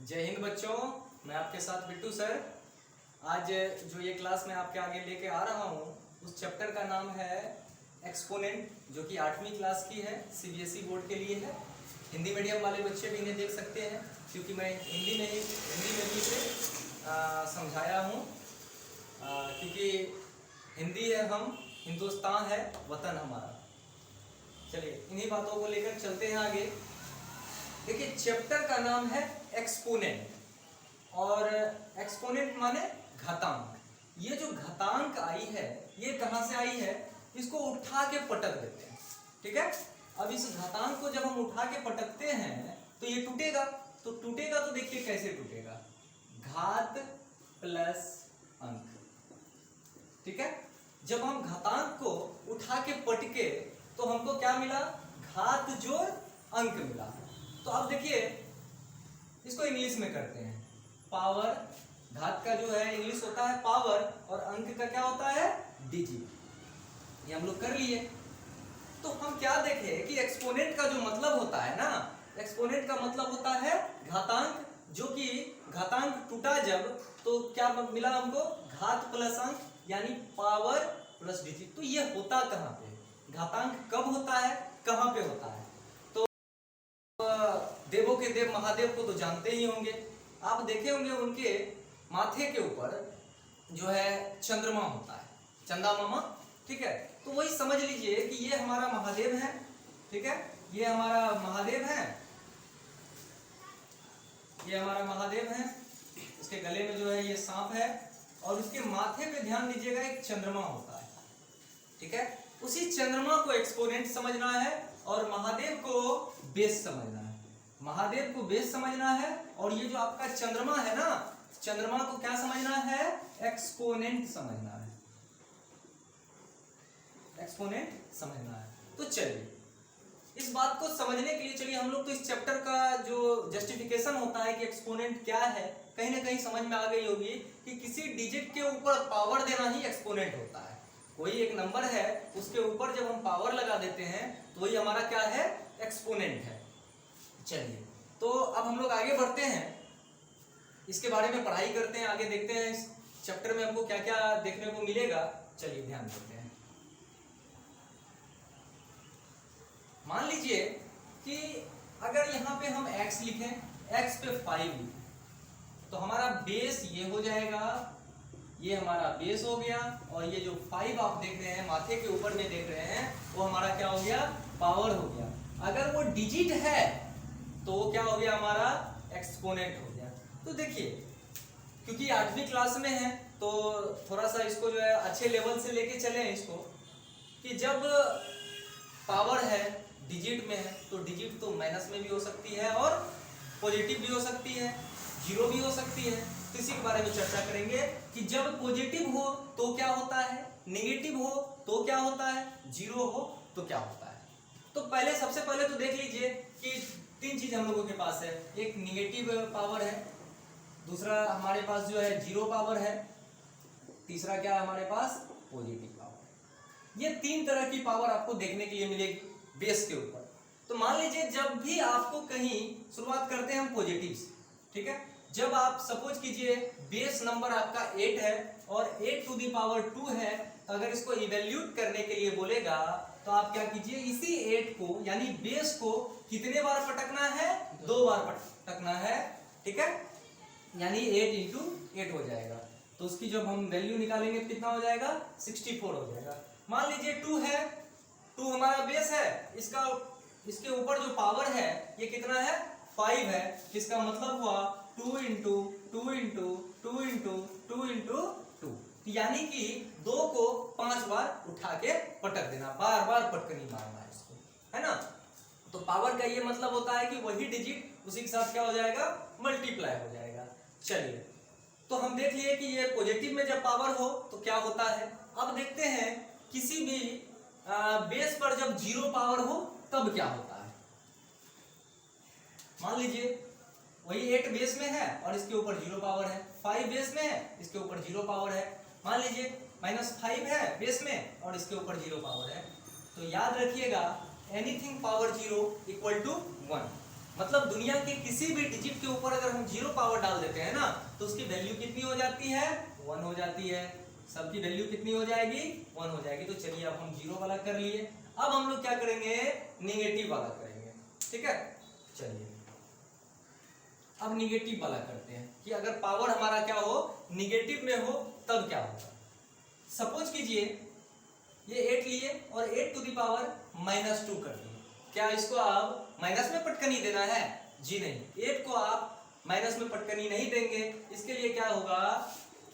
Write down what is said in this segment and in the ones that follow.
जय हिंद बच्चों, मैं आपके साथ बिट्टू सर। आज जो ये क्लास मैं आपके आगे लेके आ रहा हूँ उस चैप्टर का नाम है एक्सपोनेंट, जो कि 8वीं क्लास की है, सीबीएसई बोर्ड के लिए है। हिंदी मीडियम वाले बच्चे भी इन्हें देख सकते हैं क्योंकि मैं हिंदी में भी इसे समझाया हूँ, क्योंकि हिंदी है, हम हिंदुस्तान है, वतन हमारा। चलिए इन्हीं बातों को लेकर चलते हैं आगे। देखिए चैप्टर का नाम है एक्सपोनेंट, और एक्सपोनेंट माने घातांक। ये जो घातांक आई है ये कहाँ से आई है, इसको उठा के पटक देते हैं, ठीक है। अब इस घातांक को जब हम उठा के पटकते हैं तो ये टूटेगा। तो देखिए कैसे टूटेगा, घात प्लस अंक, ठीक है। जब हम घातांक को उठा के पटके तो हमको क्या मिला, घात जोड़ अंक मिला। तो अब देखिए इसको इंग्लिश में करते हैं, पावर। घात का जो है इंग्लिश होता है पावर, और अंक का क्या होता है, डिजिट। ये हम लोग कर लिए। तो हम क्या देखे कि एक्सपोनेंट का जो मतलब होता है ना, एक्सपोनेंट का मतलब होता है घातांक, जो कि घातांक टूटा जब तो क्या मिला हमको, घात प्लस अंक, यानी पावर प्लस डिजिट। तो ये होता कहाँ पे, घातांक कब होता है, कहाँ पे होता है। देवों के देव महादेव को तो जानते ही होंगे, आप देखे होंगे उनके माथे के ऊपर जो है चंद्रमा होता है, चंदा मामा, ठीक है। तो वही समझ लीजिए कि ये हमारा महादेव है, ठीक है। ये हमारा महादेव है, ये हमारा महादेव है। इसके गले में जो है ये सांप है, और उसके माथे पे ध्यान दीजिएगा एक चंद्रमा होता है, ठीक है। उसी चंद्रमा को एक्सपोनेंट समझना है और महादेव को बेस समझना है। महादेव को बेस समझना है, और ये जो आपका चंद्रमा है ना, चंद्रमा को क्या समझना है, एक्सपोनेंट समझना है, एक्सपोनेंट समझना है। तो चलिए इस बात को समझने के लिए चलिए हम लोग तो इस चैप्टर का जो जस्टिफिकेशन होता है कि एक्सपोनेंट क्या है, कहीं ना कहीं समझ में आ गई होगी कि किसी डिजिट के ऊपर पावर देना ही एक्सपोनेंट होता है। कोई एक नंबर है, उसके ऊपर जब हम पावर लगा देते हैं तो वही हमारा क्या है, एक्सपोनेंट है। चलिए तो अब हम लोग आगे बढ़ते हैं, इसके बारे में पढ़ाई करते हैं, आगे देखते हैं इस चैप्टर में हमको क्या क्या देखने को मिलेगा। चलिए ध्यान देते हैं। मान लीजिए कि अगर यहाँ पे हम x लिखें, x पे 5 लिखें, तो हमारा बेस ये हो जाएगा, ये हमारा बेस हो गया, और ये जो 5 आप देख रहे हैं माथे के ऊपर में देख रहे हैं, वो हमारा क्या हो गया, पावर हो गया। अगर वो डिजिट है तो वो क्या हो गया, हमारा एक्सपोनेंट हो गया। तो देखिए क्योंकि 8वीं क्लास में है तो थोड़ा सा इसको जो है अच्छे लेवल से लेके चले इसको, कि जब पावर है डिजिट में है तो डिजिट तो माइनस में भी हो सकती है और पॉजिटिव भी हो सकती है, जीरो भी हो सकती है। तो इसी के बारे में चर्चा करेंगे कि जब पॉजिटिव हो तो क्या होता है, नेगेटिव हो तो क्या होता है, जीरो हो तो क्या होता है। तो पहले सबसे पहले तो देख लीजिए कि 3 चीज हम लोगों के पास है, एक निगेटिव पावर है, दूसरा हमारे पास जो है जीरो पावर है, तीसरा क्या है हमारे पास, पॉजिटिव पावर। ये 3 तरह की पावर आपको देखने के लिए मिलेगी बेस के ऊपर। तो मान लीजिए जब भी आपको कहीं, शुरुआत करते हैं हम पॉजिटिव से, ठीक है। जब आप सपोज कीजिए बेस नंबर आपका 8 है और 8 टू दी पावर 2 है, तो अगर इसको इवेल्यूट करने के लिए बोलेगा तो आप क्या कीजिए, इसी 8 को यानी बेस को कितने बार पटकना है, 2 बार पटकना है, ठीक है। यानी 8 इंटू 8 हो जाएगा। तो उसकी जब हम वैल्यू निकालेंगे तो कितना हो जाएगा, 64 हो जाएगा। मान लीजिए 2 है, 2 हमारा बेस है, इसके ऊपर जो पावर है ये कितना है, 5 है। इसका मतलब हुआ 2 इंटू 2 इंटू 2 इंटू 2 इंटू 2, यानी कि 2 को 5 बार उठा के पटक देना, बार बार पटकनी मारना है इसको, है ना। तो पावर का ये मतलब होता है कि वही डिजिट उसी के साथ क्या हो जाएगा, मल्टीप्लाई हो जाएगा। चलिए तो हम देख लिए कि ये पॉजिटिव में जब पावर हो तो क्या होता है। अब देखते हैं किसी भी बेस पर जब जीरो पावर हो तब क्या होता है। मान लीजिए वही 8 बेस में है और इसके ऊपर जीरो पावर है, 5 बेस में है, इसके ऊपर जीरो पावर है। मान लीजिए -5 है बेस में और इसके ऊपर जीरो पावर है। तो याद रखिएगा एनीथिंग पावर 0 इक्वल टू 1, मतलब दुनिया के किसी भी डिजिट के ऊपर अगर हम 0 पावर डाल देते हैं ना तो उसकी वैल्यू कितनी हो जाती है, 1 हो जाती है। सबकी वैल्यू कितनी हो जाएगी, 1 हो जाएगी। तो चलिए अब हम 0 वाला कर लिए, अब हम लोग क्या करेंगे, नेगेटिव वाला करेंगे। ठीक है, चलिए अब निगेटिव वाला करते हैं कि अगर पावर हमारा क्या हो, निगेटिव में हो तब क्या होगा। सपोज कीजिए ये 8 लिए और 8 टू द पावर -2 कर दिए। क्या इसको आप माइनस में पटकनी देना है? जी नहीं, 8 को आप माइनस में पटकनी नहीं देंगे। इसके लिए क्या होगा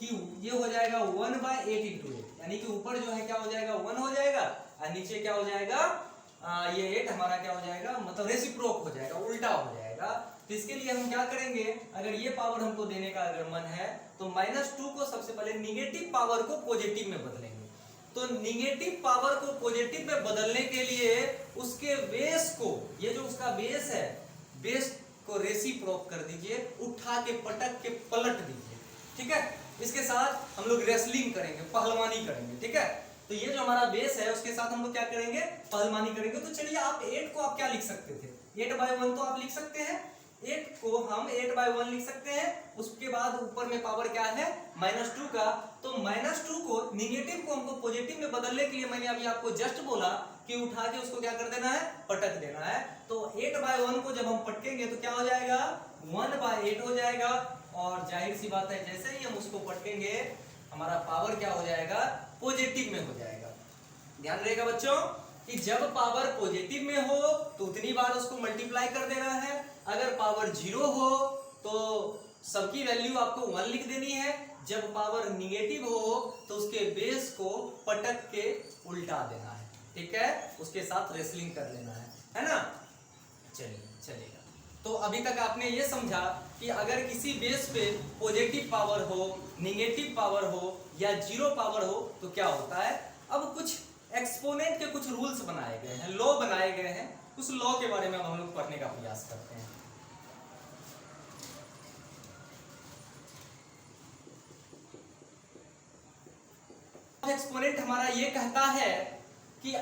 कि ये हो जाएगा 1/8 इंटू 8, यानी कि ऊपर जो है क्या हो जाएगा, 1 हो जाएगा और नीचे क्या हो जाएगा, ये 8 हमारा क्या हो जाएगा, मतलब रेसिप्रोक हो जाएगा, उल्टा हो जाएगा। तो इसके लिए हम क्या करेंगे, अगर ये पावर हमको देने का अगर मन है तो -2 को सबसे पहले निगेटिव पावर को पॉजिटिव में बदलेंगे। तो निगेटिव पावर को पॉजिटिव में बदलने के लिए उसके बेस को, ये जो उसका बेस है, बेस को रेसिप्रोक कर दीजिए, उठा के पटक के पलट दीजिए। ठीक है, इसके साथ हम लोग रेसलिंग करेंगे, पहलवानी करेंगे। ठीक है, तो ये जो हमारा बेस है उसके साथ हम लोग क्या करेंगे, पहलवानी करेंगे। तो चलिए आप 8 को आप क्या लिख सकते थे, 8/1 तो आप लिख सकते हैं, 8 को हम 8/1 लिख सकते हैं। उसके बाद ऊपर में पावर क्या है, -2 का। तो -2 को, निगेटिव को हमको पॉजिटिव में बदलने के लिए मैंने अभी आपको जस्ट बोला कि उठा के उसको क्या कर देना है, पटक देना है। तो 8/1 को जब हम पटकेंगे तो क्या हो जाएगा, 1/8 हो जाएगा। और जाहिर सी बात है जैसे ही हम उसको पटकेंगे हमारा पावर क्या हो जाएगा, पॉजिटिव में हो जाएगा। ध्यान रहेगा बच्चों कि जब पावर पॉजिटिव में हो तो उतनी बार उसको मल्टीप्लाई कर देना है, अगर पावर 0 हो तो सबकी वैल्यू आपको 1 लिख देनी है, जब पावर निगेटिव हो तो उसके बेस को पटक के उल्टा देना है। ठीक है, उसके साथ रेसलिंग कर लेना है ना। चलिए चलेगा। तो अभी तक आपने ये समझा कि अगर किसी बेस पे पॉजिटिव पावर हो, निगेटिव पावर हो या 0 पावर हो तो क्या होता है। अब कुछ एक्सपोनेंट के कुछ रूल्स बनाए गए हैं, लॉ बनाए गए हैं, उस लॉ के बारे में हम लोग पढ़ने का प्रयास करते हैं। एक्सपोनेंट हमारा ये कहता है कि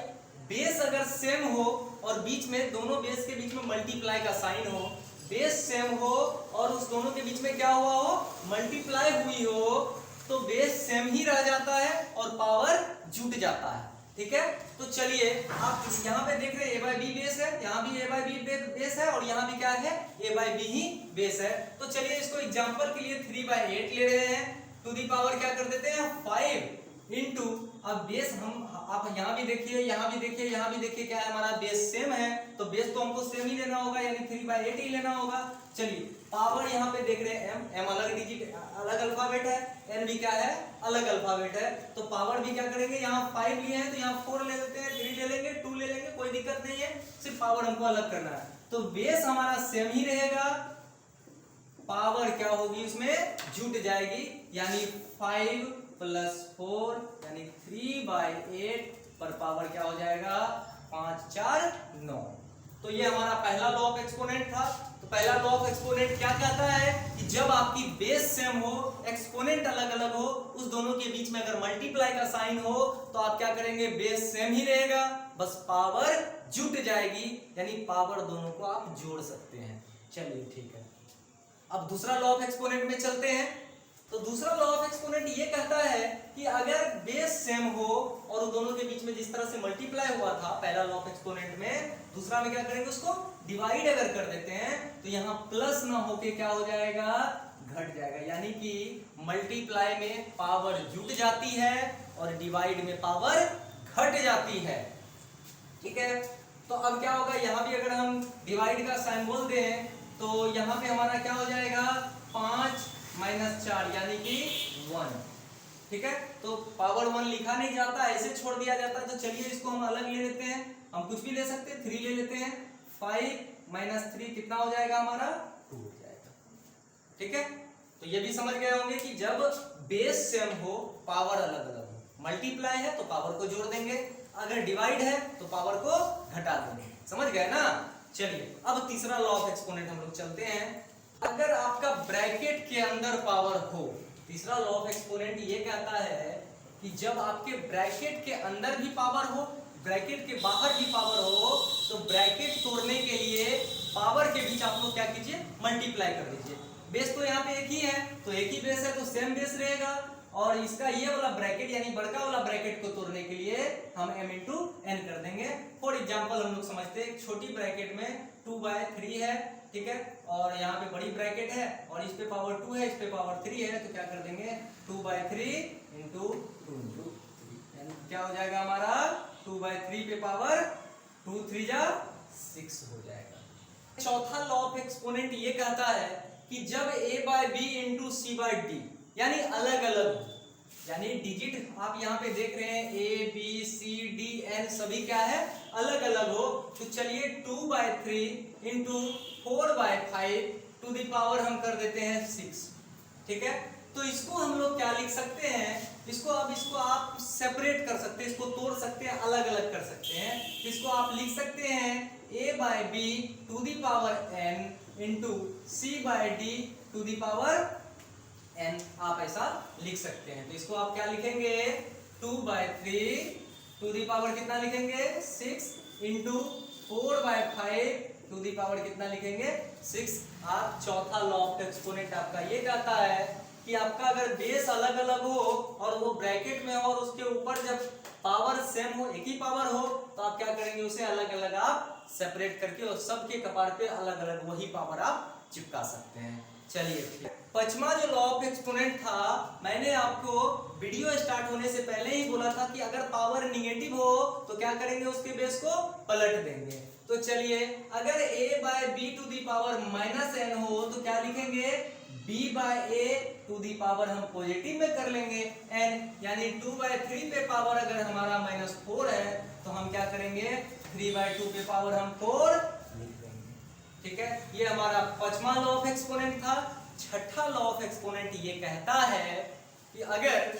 बेस अगर सेम हो और बीच में, दोनों बेस के बीच में मल्टीप्लाई का साइन हो, बेस सेम हो और उस दोनों के बीच में क्या हुआ हो, मल्टीप्लाई हुई हो, तो बेस सेम ही रह जाता है और पावर जुट जाता है। ठीक है, तो चलिए आप यहाँ पे देख रहे हैं a/b बेस है, यहाँ भी a/b बेस है और यहाँ भी क्या है, a/b ही बेस है। तो चलिए इसको एग्जांपल के लिए 3/8 ले रहे हैं, टू दी पावर क्या कर देते हैं 5 इंटू, अब बेस हम, आप यहाँ भी देखिए, यहाँ भी देखिए, यहाँ भी देखिए, क्या है हमारा बेस सेम है, तो बेस तो हमको सेम ही लेना होगा, यानी 3/8 ही लेना होगा। चलिए पावर यहाँ पे देख रहे हैं m अलग डिजिट, अलग अल्फाबेट है, n भी क्या है, अलग अल्फाबेट है। तो पावर भी क्या करेंगे, यहाँ 5 लिए हैं तो यहाँ 4 ले लेते हैं, 3 ले लेंगे, 2 ले लेंगे, कोई दिक्कत नहीं है, सिर्फ पावर हमको अलग करना है। तो बेस हमारा सेम ही रहेगा, पावर क्या होगी उसमें जुट जाएगी, यानी 5 + 4 यानी 3/8 पर पावर क्या हो जाएगा, 5 4 9। तो ये हमारा पहला लॉ ऑफ एक्सपोनेंट था। तो पहला लॉ ऑफ एक्सपोनेंट क्या कहता है कि जब आपकी बेस सेम हो, एक्सपोनेंट अलग अलग हो, उस दोनों के बीच में अगर मल्टीप्लाई का साइन हो तो आप क्या करेंगे, बेस सेम ही रहेगा, बस पावर जुट जाएगी, यानी पावर दोनों को आप जोड़ सकते हैं। चलिए ठीक है, अब दूसरा लॉ ऑफ एक्सपोनेंट में चलते हैं। तो दूसरा लॉ ऑफ एक्सपोनेंट ये कहता है कि अगर बेस सेम हो और उन दोनों के बीच में जिस तरह से मल्टीप्लाई हुआ था पहला लॉ ऑफ एक्सपोनेंट में, दूसरा में क्या करेंगे, उसको डिवाइड अगर कर देते हैं तो यहाँ प्लस ना होके क्या हो जाएगा, घट जाएगा, यानी कि मल्टीप्लाई में पावर जुट जाती है और डिवाइड में पावर घट जाती है। ठीक है, तो अब क्या होगा, यहाँ भी अगर हम डिवाइड का साइन बोल दें तो यहाँ पे हमारा क्या हो जाएगा, 5 - 4 यानी कि 1। ठीक है, तो पावर 1 लिखा नहीं जाता, ऐसे छोड़ दिया जाता है। तो चलिए इसको हम अलग ले लेते हैं, हम कुछ भी ले सकते हैं, 3 ले लेते हैं, 5 - 3 कितना हो जाएगा हमारा, 2 हो जाएगा। ठीक है, तो ये भी समझ गए होंगे कि जब बेस सेम हो, पावर अलग अलग हो, मल्टीप्लाई है तो पावर को जोड़ देंगे, अगर डिवाइड है तो पावर को घटा देंगे। समझ गए ना। चलिए अब तीसरा लॉ ऑफ एक्सपोनेंट हम लोग चलते हैं। अगर आपका ब्रैकेट के अंदर पावर हो, तीसरा लॉ ऑफ एक्सपोनेंट ये कहता है कि जब आपके ब्रैकेट के अंदर भी पावर हो, ब्रैकेट के बाहर भी पावर हो, तो ब्रैकेट तोड़ने के लिए पावर के बीच आप लोग क्या कीजिए, मल्टीप्लाई कर दीजिए। बेस तो यहाँ पे एक ही है, तो एक ही बेस है तो सेम बेस रहेगा, और इसका ये वाला ब्रैकेट यानी बड़का वाला ब्रैकेट को तोड़ने के लिए हम m इंटू एन कर देंगे। फॉर एग्जाम्पल हम लोग समझते हैं, एक छोटी ब्रैकेट में 2/3 है, ठीक है, और यहाँ पे बड़ी ब्रैकेट है और इस पे पावर 2 है, इस पे पावर 3 है, तो क्या कर देंगे 2/3 इंटू 2 इंटू 3, क्या हो जाएगा हमारा 2/3 पे पावर 2 3 जा 6 हो जाएगा। चौथा लॉ ऑफ एक्सपोनेंट ये कहता है कि जब a/b इंटू c/d यानी अलग अलग, यानी डिजिट आप यहाँ पे देख रहे हैं a b c d n सभी क्या है, अलग अलग हो, तो चलिए 2/3 इंटू 4/5 टू द पावर हम कर देते हैं 6, ठीक है। तो इसको हम लोग क्या लिख सकते हैं, इसको आप सेपरेट कर सकते हैं, इसको तोड़ सकते हैं, अलग अलग कर सकते हैं। इसको आप लिख सकते हैं a/b to the power n into c/d to the power n, आप ऐसा लिख सकते हैं। तो इसको आप क्या लिखेंगे 2/3 टू द पावर कितना लिखेंगे 6 इंटू 4/5 टू द पावर कितना लिखेंगे 6। आप चौथा लॉ ऑफ एक्सपोनेंट आपका ये कहता है कि आपका अगर बेस अलग अलग हो और वो ब्रैकेट में हो और उसके ऊपर जब पावर सेम हो, एक ही पावर हो, तो आप क्या करेंगे उसे अलग अलग आप सेपरेट करके और सबके कपार पे अलग अलग वही पावर आप चिपका सकते हैं। चलिए, पांचवा जो लॉ ऑफ एक्सपोनेंट था, मैंने आपको वीडियो स्टार्ट होने से पहले ही बोला था कि अगर पावर निगेटिव हो तो क्या करेंगे, उसके बेस को पलट देंगे। तो चलिए, अगर a/b to the power -n हो तो क्या लिखेंगे b/a टू दी पावर हम पॉजिटिव में कर लेंगे n, यानी 2/3 पे पावर अगर हमारा -4 है तो हम क्या करेंगे 3/2 पे पावर हम 4 लिख देंगे, ठीक है। ये हमारा पांचवा लॉ ऑफ एक्सपोनेंट था। छठा लॉ ऑफ एक्सपोनेंट ये कहता है कि अगर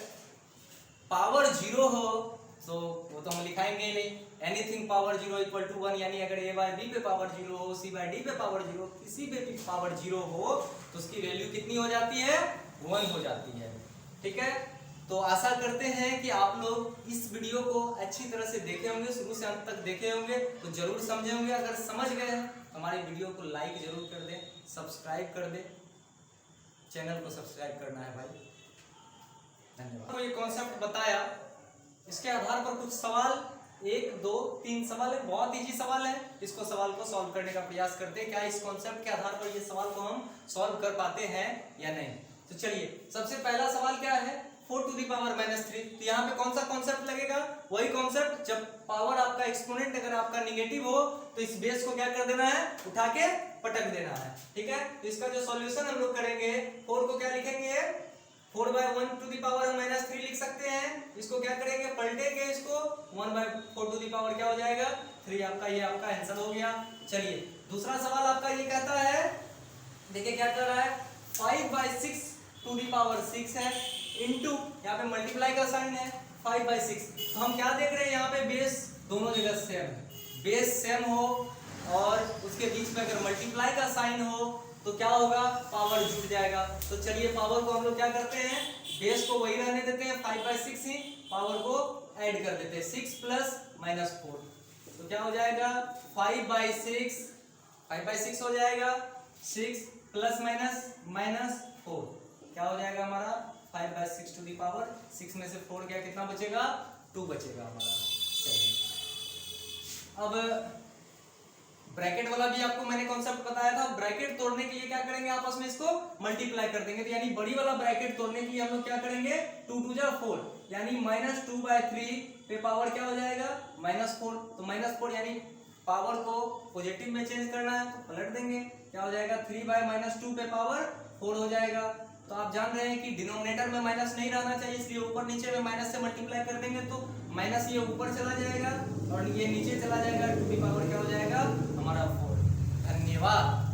पावर 0 हो तो वो तो हम लिखाएंगे ही नहीं, एनीथिंग पावर 0 इक्वल टू 1, यानी अगर a/b पे पावर 0 हो, c/d पे पावर 0, किसी पे भी पावर 0 हो तो उसकी वैल्यू कितनी हो जाती है 1 हो जाती है, ठीक है। तो आशा करते हैं कि आप लोग इस वीडियो को अच्छी तरह से देखे होंगे, शुरू से अंत तक देखे होंगे तो जरूर समझे होंगे। अगर समझ गए हैं हमारी वीडियो को लाइक जरूर कर दें, सब्सक्राइब कर दें, चैनल को सब्सक्राइब करना है भाई, धन्यवाद। तो ये कॉन्सेप्ट बताया, इसके आधार पर कुछ सवाल 1 2 3 सवाल है, बहुत इजी सवाल है। इसको सवाल को सॉल्व करने का प्रयास करते हैं, क्या इस कॉन्सेप्ट के आधार पर ये सवाल को हम सॉल्व कर पाते हैं या नहीं। तो चलिए, सबसे पहला सवाल क्या है 4 टू दी पावर -3। तो यहाँ पे कौन सा कॉन्सेप्ट लगेगा, वही कॉन्सेप्ट, जब पावर आपका एक्सपोनेंट अगर आपका निगेटिव हो तो इस बेस को क्या कर देना है, उठा के पटक देना है, ठीक है। तो इसका जो सॉल्यूशन हम लोग करेंगे, 4 को क्या लिखेंगे 4/1 टू दी पावर हम -3 लिख सकते हैं। इसको क्या करेंगे, पलटेंगे, इसको 1/4 टू दी पावर क्या हो जाएगा 3। आपका ये आपका आंसर हो गया। चलिए, दूसरा सवाल आपका ये कहता है, देखिए क्या कर रहा है 5/6 टू दी पावर 6 है, इंटू यहाँ पे मल्टीप्लाई का साइन है 5/6। तो हम क्या देख रहे हैं, यहाँ पे बेस दोनों जगह सेम है, बेस सेम हो और उसके बीच में अगर मल्टीप्लाई का साइन हो तो क्या होगा, पावर जुड़ जाएगा। तो चलिए, पावर को हम लोग क्या करते हैं, बेस को वही रहने देते हैं 5/6 ही, पावर को ऐड कर देते हैं 6 प्लस -4, तो क्या हो जाएगा 5/6 हो जाएगा, 6 प्लस -4 क्या हो जाएगा हमारा 5/6 टू दी पावर 6 में से 4 क्या, कितना बचेगा 2 बचेगा हमारा। चलिए, अब ब्रैकेट वाला भी आपको मैंने कॉन्सेप्ट बताया था। ब्रैकेट तोड़ने के लिए क्या करेंगे, आपस में इसको मल्टीप्लाई कर देंगे, तो यानी बड़ी वाला ब्रैकेट तोड़ने के लिए हम लोग क्या करेंगे 2 2 जा 4, यानी -2/3 पे पावर क्या हो जाएगा -4। तो -4 यानी पावर को पॉजिटिव में चेंज करना है तो पलट देंगे, क्या हो जाएगा 3/-2 पे पावर 4 हो जाएगा। तो आप जान रहे हैं कि डिनोमिनेटर में माइनस नहीं रहना चाहिए, इसलिए ऊपर नीचे में माइनस से मल्टीप्लाई कर देंगे तो माइनस ये ऊपर चला जाएगा और ये नीचे चला जाएगा, टू दी पावर क्या हो जाएगा हमारा 4। धन्यवाद।